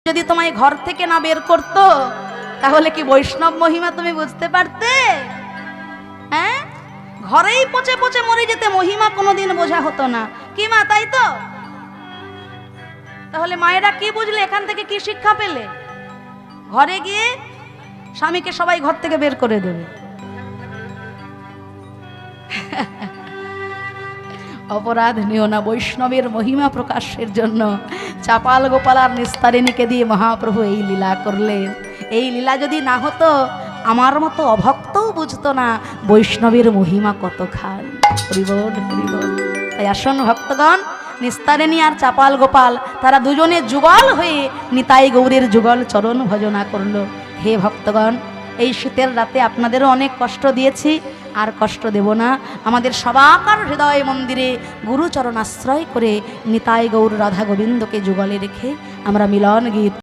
যদি তোমায় ঘর থেকে না বের করতো তাহলে কি বৈষ্ণব মহিমা তুমি বুঝতে পারতে? হ্যাঁ, ঘরেই পচে পচে মরে যেতে মহিমা কোনোদিন বোঝা হতো না কি মা, তাই তো? তাহলে মায়েরা কি বুঝলে, এখান থেকে কি শিক্ষা পেলে? ঘরে গিয়ে স্বামীকে সবাই ঘর থেকে বের করে দেবে। অপরাধ নিও না, বৈষ্ণবের মহিমা প্রকাশের জন্য চাপাল গোপাল আর নিস্তারিণীকে দিয়ে মহাপ্রভু এই লীলা করলেন। এই লীলা যদি না হতো আমার মতো অভক্তও বুঝতো না বৈষ্ণবের মহিমা কতখান। হরিবল হরিবল। তাই আসুন ভক্তগণ, নিস্তারিণী আর চাপাল গোপাল তারা দুজনে যুগল হয়ে নিতাই গৌরের যুগল চরণ ভজনা করলো। হে ভক্তগণ, এই শীতের রাতে আপনাদেরও অনেক কষ্ট দিয়েছি, আর কষ্ট দেব না। আমাদের সবাকার হৃদয় মন্দিরে গুরুচরণ আশ্রয় করে নিতাই গৌর রাধা গোবিন্দকে যুগলে রেখে আমরা মিলন গীত